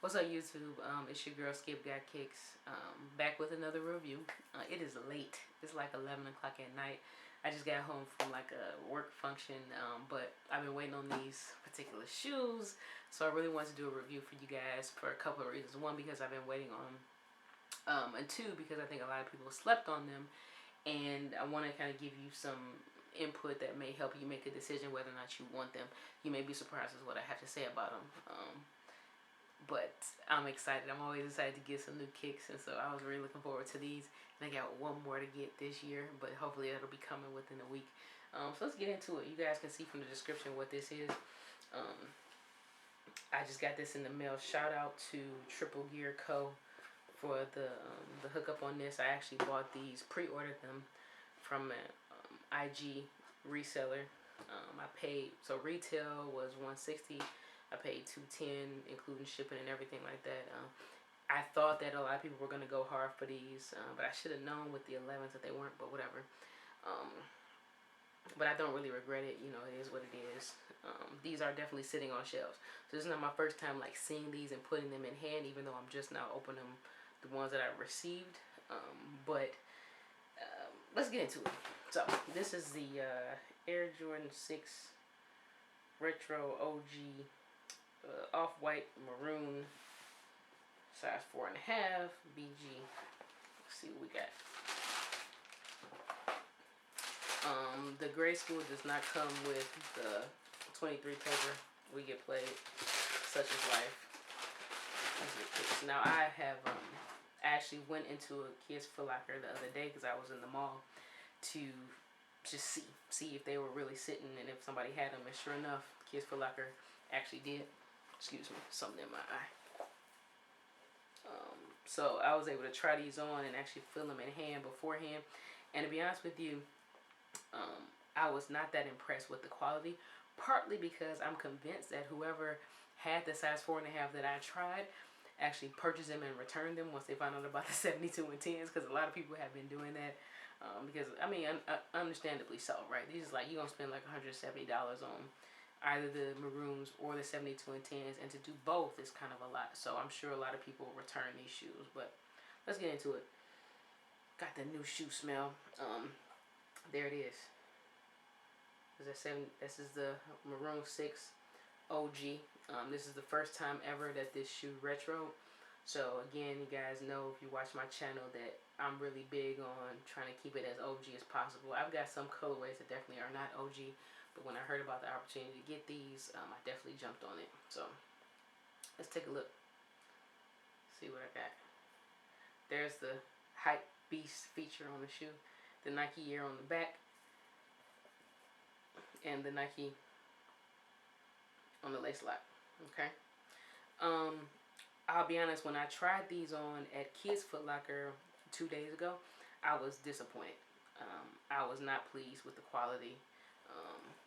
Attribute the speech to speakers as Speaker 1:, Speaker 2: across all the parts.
Speaker 1: What's up, YouTube? It's your girl Skip Got Kicks, back with another review. It is late. It's like 11 o'clock at night. I just got home from like a work function, but I've been waiting on these particular shoes, so I really want to do a review for you guys for a couple of reasons. One, because I've been waiting on them, and two, because I think a lot of people slept on them, and I want to kind of give you some input that may help you make a decision whether or not you want them. You may be surprised at what I have to say about them. But I'm excited. I'm always excited to get some new kicks, and so I was really looking forward to these. And I got one more to get this year, but hopefully it'll be coming within a week. So let's get into it. You guys can see from the description what this is. Um, I just got this in the mail. Shout out to Triple Gear Co. for the hookup on this. I actually bought these, pre-ordered them from an IG reseller. I paid, so retail was $160. I paid $210, including shipping and everything like that. I thought that a lot of people were gonna go hard for these, but I should have known with the 11s that they weren't. But whatever. But I don't really regret it. You know, it is what it is. These are definitely sitting on shelves. So this is not my first time like seeing these and putting them in hand, even though I'm just now opening the ones that I received. But let's get into it. So this is the Air Jordan 6 Retro OG. Off-white maroon, size 4.5 BG. Let's see what we got. The gray school does not come with the 23 paper. We get played. Such is life. Now I have actually went into a Kids Foot Locker the other day because I was in the mall to just see if they were really sitting and if somebody had them. And sure enough, Kids Foot Locker actually did. Excuse me, something in my eye. So I was able to try these on and actually feel them in hand beforehand. And to be honest with you, I was not that impressed with the quality. Partly because I'm convinced that whoever had the size 4.5 that I tried actually purchased them and returned them once they found out about the 72 and 10s. Because a lot of people have been doing that. Because, I mean, understandably so, right? These is like, you're going to spend like $170 on either the Maroons or the 72 and 10s, and to do both is kind of a lot. So I'm sure a lot of people will return these shoes, but let's get into it. Got the new shoe smell. There it is. This is the Maroon 6 OG. This is the first time ever that this shoe retro. So again, you guys know if you watch my channel that I'm really big on trying to keep it as OG as possible. I've got some colorways that definitely are not OG. But when I heard about the opportunity to get these, I definitely jumped on it. So let's take a look. See what I got. There's the Hype Beast feature on the shoe. The Nike Air on the back. And the Nike on the lace lock. Okay. I'll be honest, when I tried these on at Kids Foot Locker 2 days ago, I was disappointed. I was not pleased with the quality.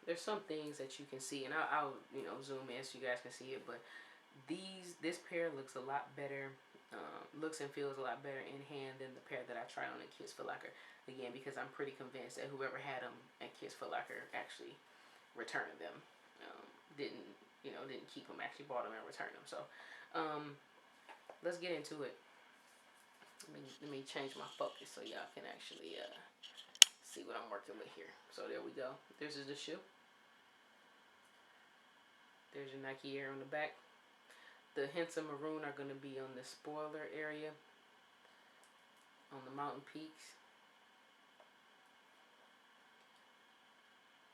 Speaker 1: There's some things that you can see, and I'll zoom in so you guys can see it. But this pair looks a lot better, looks and feels a lot better in hand than the pair that I tried on at Kids Foot Locker. Again, because I'm pretty convinced that whoever had them at Kids Foot Locker actually returned them. Didn't keep them. Actually bought them and returned them. So let's get into it. Let me change my focus so y'all can actually see what I'm working with here. So there we go. This is the shoe. There's your Nike Air on the back. The hints of maroon are going to be on the spoiler area, on the mountain peaks,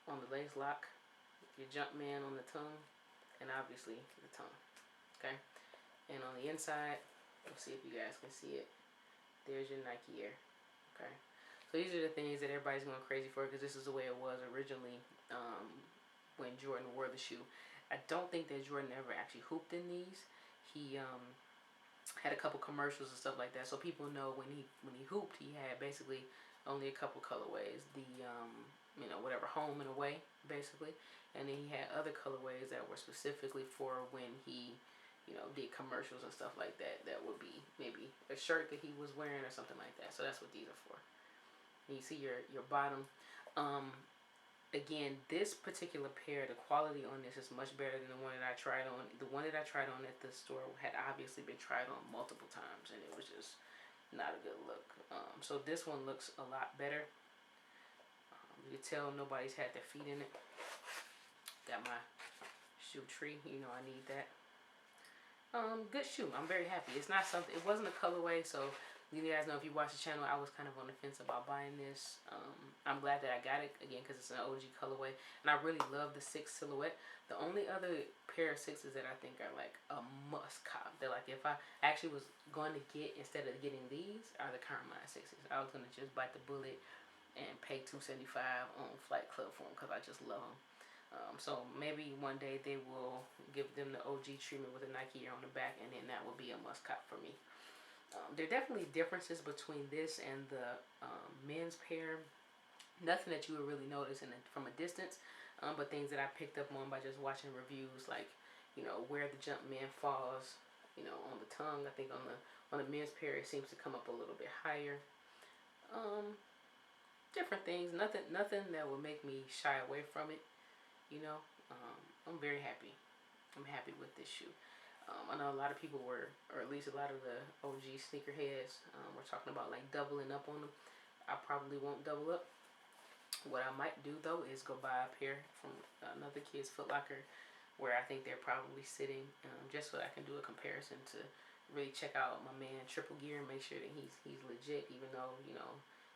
Speaker 1: on the lace lock, your Jumpman on the tongue, and obviously the tongue. Okay? And on the inside, let's see if you guys can see it. There's your Nike Air. Okay? So these are the things that everybody's going crazy for because this is the way it was originally when Jordan wore the shoe. I don't think that Jordan ever actually hooped in these. He had a couple commercials and stuff like that, so people know when he hooped, he had basically only a couple colorways. The whatever, home and away basically, and then he had other colorways that were specifically for when he did commercials and stuff like that. That would be maybe a shirt that he was wearing or something like that. So that's what these are for. And you see your bottom. again, this particular pair, the quality on this is much better than the one that I tried on. The one that I tried on at the store had obviously been tried on multiple times, and it was just not a good look. So this one looks a lot better. You can tell nobody's had their feet in it. Got my shoe tree. You know I need that. Good shoe. I'm very happy. It's not something. It wasn't a colorway, so you guys know if you watch the channel, I was kind of on the fence about buying this. I'm glad that I got it again because it's an OG colorway, and I really love the 6 silhouette. The only other pair of 6s that I think are like a must cop. They're like if I actually was going to get instead of getting these are the Carmine 6s. I was gonna just bite the bullet and pay $275 on Flight Club for them because I just love them. So maybe one day they will give them the OG treatment with a Nike Air on the back, and then that will be a must cop for me. There are definitely differences between this and the men's pair. Nothing that you would really notice from a distance, but things that I picked up on by just watching reviews, like where the Jumpman falls, on the tongue. I think on the men's pair it seems to come up a little bit higher. Different things. Nothing that would make me shy away from it. I'm very happy. I'm happy with this shoe. I know a lot of people were, or at least a lot of the OG sneakerheads were talking about like doubling up on them. I probably won't double up. What I might do though is go buy a pair from another kid's Foot Locker where I think they're probably sitting, just so I can do a comparison to really check out my man Triple Gear and make sure that he's legit, even though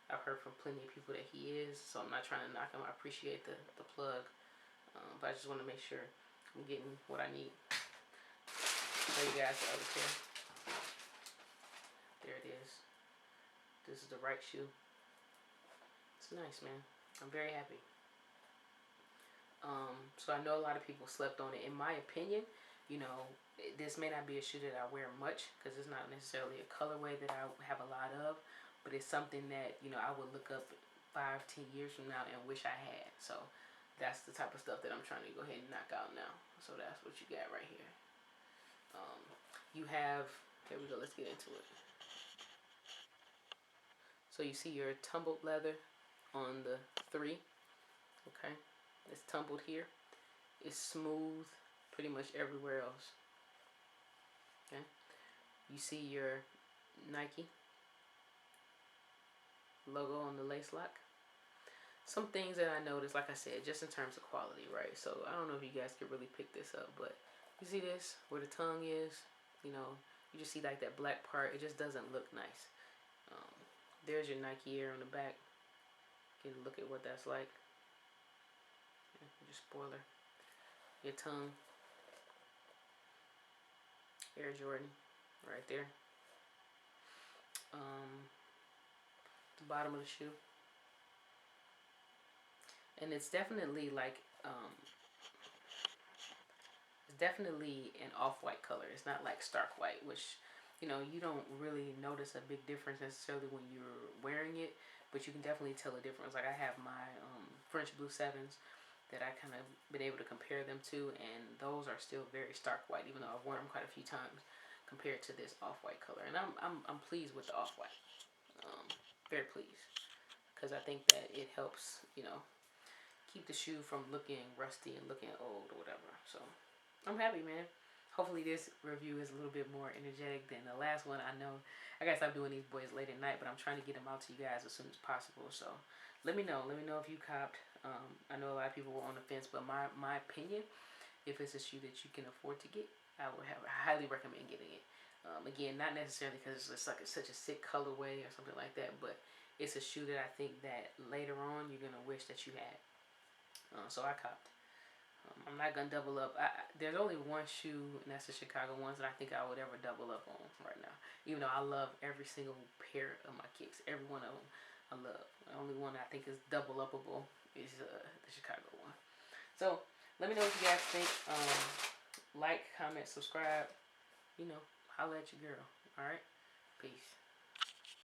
Speaker 1: I've heard from plenty of people that he is. So I'm not trying to knock him. I appreciate the plug. But I just want to make sure I'm getting what I need. Show you guys the other pair. There it is. This is the right shoe. It's nice, man. I'm very happy. So I know a lot of people slept on it. In my opinion, this may not be a shoe that I wear much because it's not necessarily a colorway that I have a lot of, but it's something that I would look up 5-10 years from now and wish I had. So that's the type of stuff that I'm trying to go ahead and knock out now. So that's what you got right here. You have, here we go, let's get into it. So you see your tumbled leather on the 3. Okay, it's tumbled here. It's smooth pretty much everywhere else. Okay, you see your Nike logo on the lace lock. Some things that I noticed, like I said, just in terms of quality, right? So I don't know if you guys could really pick this up, but you see this, where the tongue is, you just see like that black part. It just doesn't look nice. There's your Nike Air on the back. Get a look at what that's like. Your spoiler. Your tongue. Air Jordan, right there. The bottom of the shoe. And it's definitely like it's definitely an off-white color. It's not like stark white, which you don't really notice a big difference necessarily when you're wearing it, but you can definitely tell a difference. Like I have my French Blue 7s that I kind of been able to compare them to, and those are still very stark white, even though I've worn them quite a few times compared to this off-white color. And I'm pleased with the off-white. Very pleased, because I think that it helps keep the shoe from looking rusty and looking old or whatever. So I'm happy, man. Hopefully this review is a little bit more energetic than the last one. I know I gotta stop doing these boys late at night, but I'm trying to get them out to you guys as soon as possible. So let me know if you copped. I know a lot of people were on the fence, but my opinion, if it's a shoe that you can afford to get, I highly recommend getting it. Again, not necessarily because it's like such a sick colorway or something like that, but it's a shoe that I think that later on you're gonna wish that you had. So I copped. I'm not gonna double up. There's only one shoe, and that's the Chicago ones that I think I would ever double up on right now. Even though I love every single pair of my kicks, every one of them I love. The only one I think is double upable is the Chicago one. So let me know what you guys think. Like, comment, subscribe. Holla at your girl. All right, peace.